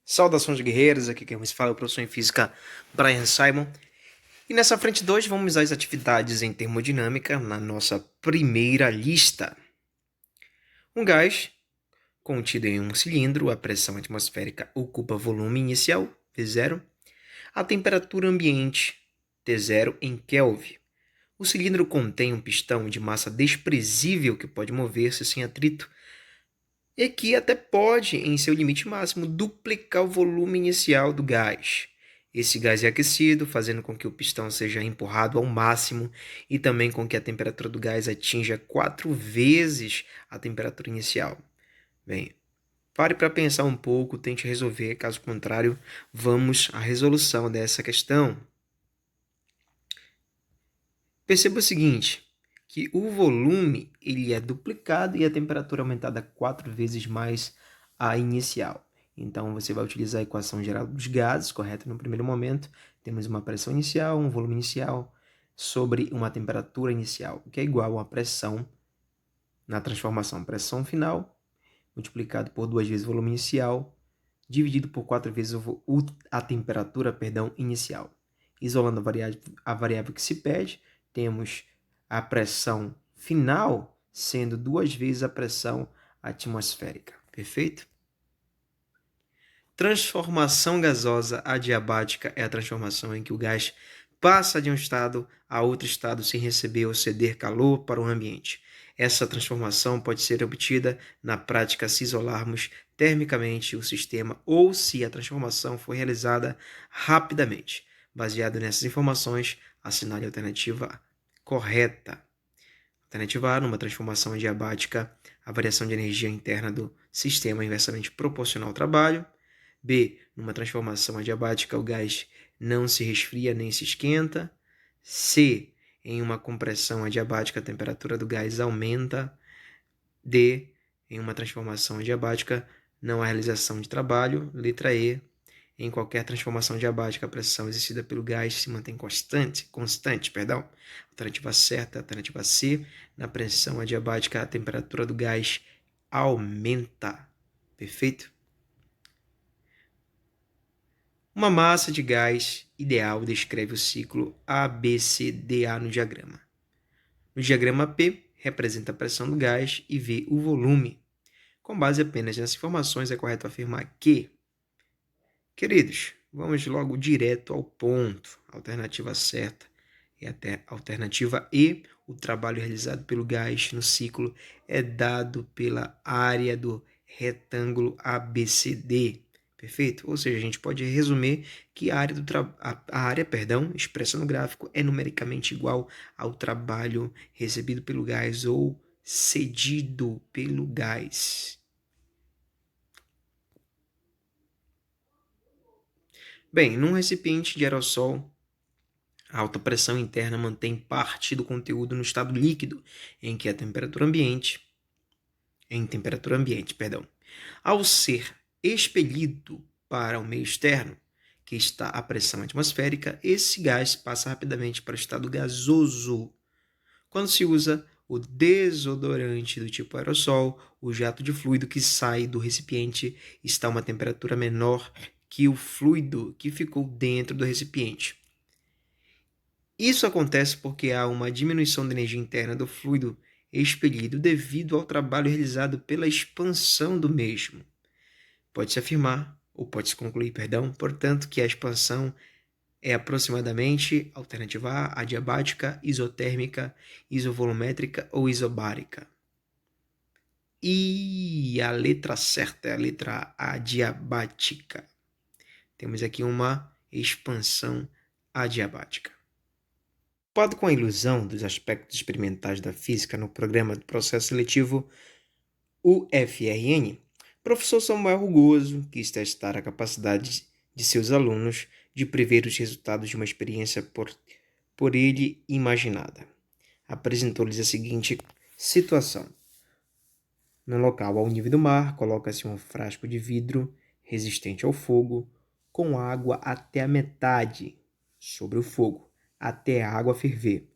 Saudações guerreiros, aqui quem nos fala é o professor em física Brian Simon. E nessa frente 2 vamos às atividades em termodinâmica na nossa primeira lista. Um gás contido em um cilindro, a pressão atmosférica ocupa volume inicial, V0, a temperatura ambiente, T0 em Kelvin. O cilindro contém um pistão de massa desprezível que pode mover-se sem atrito e que até pode, em seu limite máximo, duplicar o volume inicial do gás. Esse gás é aquecido, fazendo com que o pistão seja empurrado ao máximo e também com que a temperatura do gás atinja 4 vezes a temperatura inicial. Bem, pare para pensar um pouco, tente resolver, caso contrário, vamos à resolução dessa questão. Perceba o seguinte, que o volume ele é duplicado e a temperatura aumentada 4 vezes mais a inicial. Então, você vai utilizar a equação geral dos gases, correta no primeiro momento. Temos uma pressão inicial, um volume inicial, sobre uma temperatura inicial, que é igual a pressão na transformação pressão final, multiplicado por 2 vezes o volume inicial, dividido por 4 vezes a temperatura inicial. Isolando a variável que se pede, temos a pressão final sendo 2 vezes a pressão atmosférica. Perfeito? Transformação gasosa adiabática é a transformação em que o gás passa de um estado a outro estado sem receber ou ceder calor para o ambiente. Essa transformação pode ser obtida na prática se isolarmos termicamente o sistema ou se a transformação for realizada rapidamente. Baseado nessas informações, assinale a alternativa correta. Alternativa A, numa transformação adiabática, a variação de energia interna do sistema é inversamente proporcional ao trabalho. B, numa transformação adiabática, o gás não se resfria nem se esquenta. C, em uma compressão adiabática, a temperatura do gás aumenta. D, em uma transformação adiabática, não há realização de trabalho. Letra E, em qualquer transformação adiabática, a pressão exercida pelo gás se mantém constante. Alternativa certa, alternativa C, na pressão adiabática, a temperatura do gás aumenta. Perfeito? Uma massa de gás ideal descreve o ciclo ABCDA no diagrama. No diagrama P, representa a pressão do gás e V, o volume. Com base apenas nessas informações, é correto afirmar que... Queridos, vamos logo direto ao ponto. A alternativa certa é até a alternativa E. O trabalho realizado pelo gás no ciclo é dado pela área do retângulo ABCD. Perfeito? Ou seja, a gente pode resumir que a área, expressa no gráfico, é numericamente igual ao trabalho recebido pelo gás ou cedido pelo gás. Bem, num recipiente de aerossol, a alta pressão interna mantém parte do conteúdo no estado líquido, em temperatura ambiente, Ao ser expelido para o meio externo, que está a pressão atmosférica, esse gás passa rapidamente para o estado gasoso. Quando se usa o desodorante do tipo aerossol, o jato de fluido que sai do recipiente está a uma temperatura menor que o fluido que ficou dentro do recipiente. Isso acontece porque há uma diminuição da energia interna do fluido expelido devido ao trabalho realizado pela expansão do mesmo. Pode-se afirmar, ou pode-se concluir, portanto, que a expansão é aproximadamente alternativa A, adiabática, isotérmica, isovolumétrica ou isobárica. E a letra certa é a letra adiabática. Temos aqui uma expansão adiabática. Preocupado com a ilusão dos aspectos experimentais da física no programa do processo seletivo UFRN, professor Samuel Rugoso quis testar a capacidade de seus alunos de prever os resultados de uma experiência por ele imaginada. Apresentou-lhes a seguinte situação. No local ao nível do mar, coloca-se um frasco de vidro resistente ao fogo, com água até a metade sobre o fogo, até a água ferver.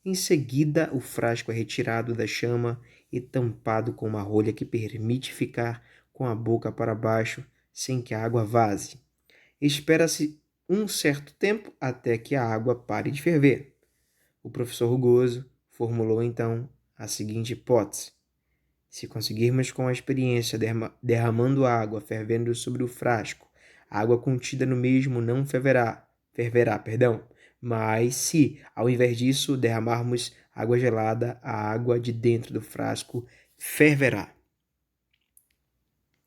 Em seguida, o frasco é retirado da chama e tampado com uma rolha que permite ficar com a boca para baixo sem que a água vaze. Espera-se um certo tempo até que a água pare de ferver. O professor Rugoso formulou então a seguinte hipótese: se conseguirmos com a experiência derramando água fervendo sobre o frasco, a água contida no mesmo não ferverá, mas se, ao invés disso, derramarmos água gelada, a água de dentro do frasco ferverá.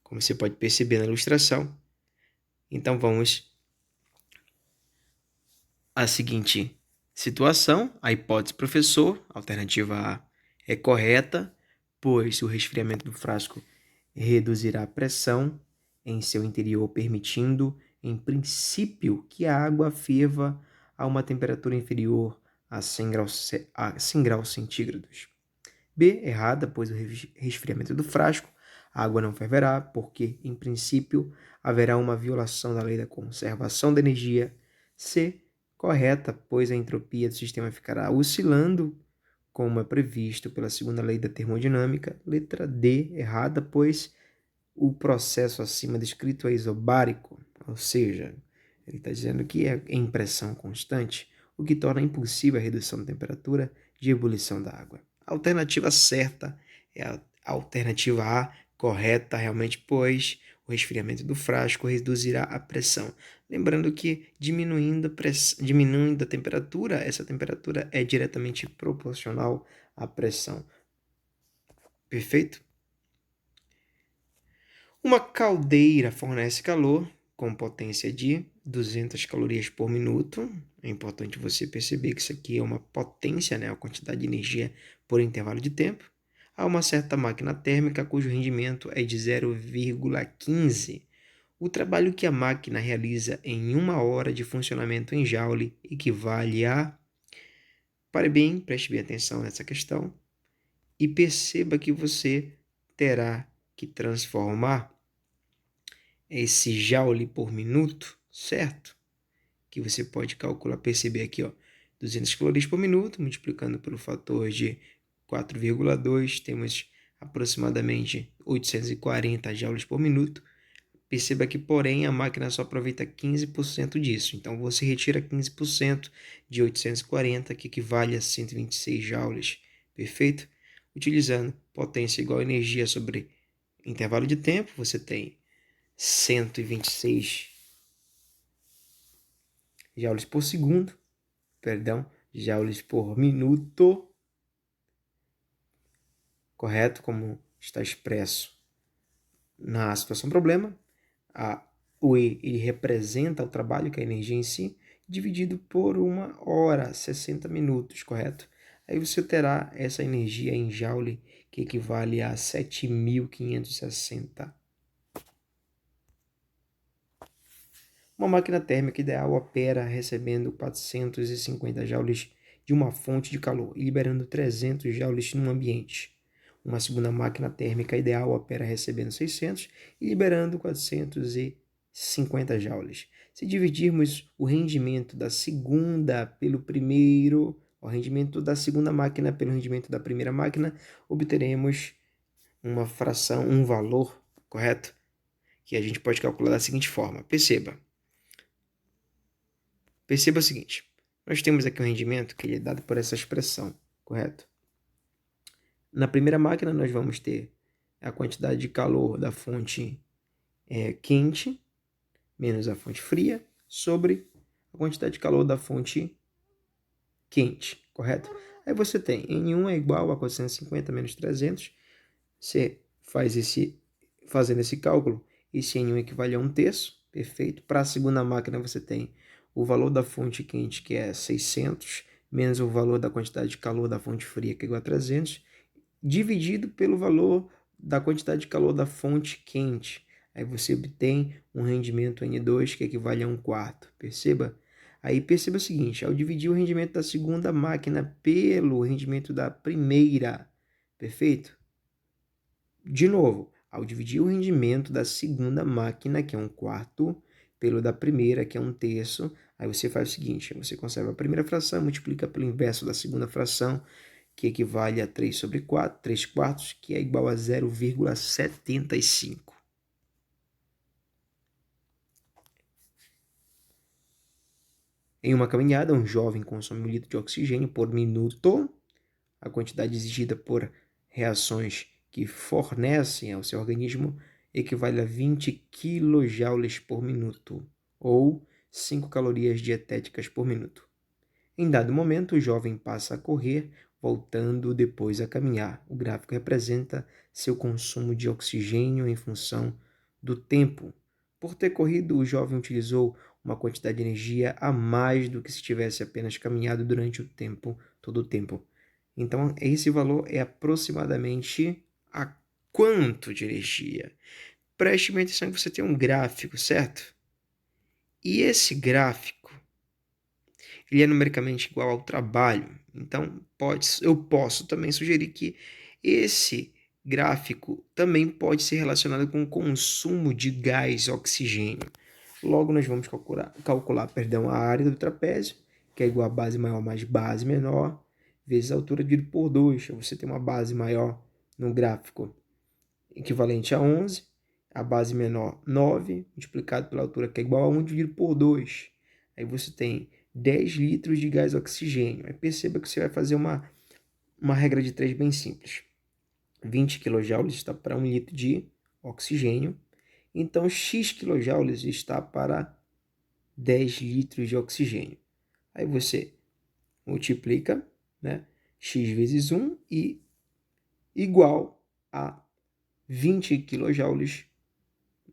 Como você pode perceber na ilustração, então vamos à seguinte situação: a hipótese professor, alternativa A, é correta, pois o resfriamento do frasco reduzirá a pressão em seu interior, permitindo, em princípio, que a água ferva a uma temperatura inferior a 100 graus centígrados. B, errada, pois o resfriamento do frasco, a água não ferverá, porque, em princípio, haverá uma violação da lei da conservação da energia. C, correta, pois a entropia do sistema ficará oscilando, como é previsto pela segunda lei da termodinâmica. Letra D, errada, pois o processo acima descrito é isobárico, ou seja, ele está dizendo que é em pressão constante, o que torna impossível a redução da temperatura de ebulição da água. A alternativa certa é a alternativa A, correta realmente, pois o resfriamento do frasco reduzirá a pressão. Lembrando que diminuindo a temperatura, essa temperatura é diretamente proporcional à pressão. Perfeito? Uma caldeira fornece calor com potência de 200 calorias por minuto. É importante você perceber que isso aqui é uma potência, né? A quantidade de energia por intervalo de tempo. Há uma certa máquina térmica cujo rendimento é de 0,15. O trabalho que a máquina realiza em 1 hora de funcionamento em Joule equivale a... Pare bem, preste bem atenção nessa questão e perceba que você terá que transformar esse Joule por minuto, certo? Que você pode calcular, perceber aqui, ó, 200 calorias por minuto, multiplicando pelo fator de 4,2, temos aproximadamente 840 joules por minuto. Perceba que, porém, a máquina só aproveita 15% disso. Então, você retira 15% de 840, que equivale a 126 joules. Perfeito? Utilizando potência igual a energia sobre intervalo de tempo, você tem 126 joules por segundo, joules por minuto, correto? Como está expresso na situação problema. O E ele representa o trabalho, que é a energia em si, dividido por 1 hora, 60 minutos, correto? Aí você terá essa energia em joule, que equivale a 7.560. Uma máquina térmica ideal opera recebendo 450 joules de uma fonte de calor e liberando 300 joules no ambiente. Uma segunda máquina térmica ideal opera recebendo 600 e liberando 450 joules. Se dividirmos o rendimento da segunda pelo primeiro, o rendimento da segunda máquina pelo rendimento da primeira máquina, obteremos uma fração, um valor, correto? Que a gente pode calcular da seguinte forma. Perceba o seguinte, nós temos aqui um rendimento que é dado por essa expressão, correto? Na primeira máquina, nós vamos ter a quantidade de calor da fonte quente, menos a fonte fria, sobre a quantidade de calor da fonte quente, correto? Aí você tem N1 é igual a 450 menos 300, você fazendo esse cálculo, esse N1 equivale a 1/3, perfeito? Para a segunda máquina, você tem o valor da fonte quente, que é 600, menos o valor da quantidade de calor da fonte fria, que é igual a 300, dividido pelo valor da quantidade de calor da fonte quente. Aí você obtém um rendimento N2, que equivale a 1/4. Perceba? Aí perceba o seguinte, ao dividir o rendimento da segunda máquina pelo rendimento da primeira, perfeito? De novo, ao dividir o rendimento da segunda máquina, que é 1/4, pelo da primeira, que é 1/3, aí você faz o seguinte, você conserva a primeira fração, multiplica pelo inverso da segunda fração, que equivale a 3/4, 3/4, que é igual a 0,75. Em uma caminhada, um jovem consome 1 litro de oxigênio por minuto. A quantidade exigida por reações que fornecem ao seu organismo equivale a 20 kJ por minuto, ou 5 calorias dietéticas por minuto. Em dado momento, o jovem passa a correr, voltando depois a caminhar. O gráfico representa seu consumo de oxigênio em função do tempo. Por ter corrido, o jovem utilizou uma quantidade de energia a mais do que se tivesse apenas caminhado durante todo o tempo. Então, esse valor é aproximadamente a quanto de energia? Preste bem atenção que você tem um gráfico, certo? E esse gráfico ele é numericamente igual ao trabalho. Então, eu posso também sugerir que esse gráfico também pode ser relacionado com o consumo de gás oxigênio. Logo, nós vamos calcular a área do trapézio, que é igual a base maior mais base menor, vezes a altura dividido por 2. Você tem uma base maior no gráfico equivalente a 11, a base menor 9, multiplicado pela altura, que é igual a 1 dividido por 2. Aí você tem 10 litros de gás oxigênio. Aí perceba que você vai fazer uma regra de 3 bem simples. 20 kJ está para 1 litro de oxigênio. Então, X kJ está para 10 litros de oxigênio. Aí você multiplica, né? X vezes 1 e igual a 20 kJ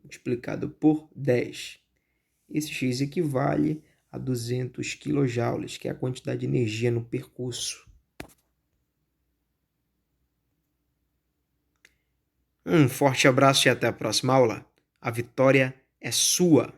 multiplicado por 10. Esse X equivale a 200 kJ, que é a quantidade de energia no percurso. Um forte abraço e até a próxima aula. A vitória é sua!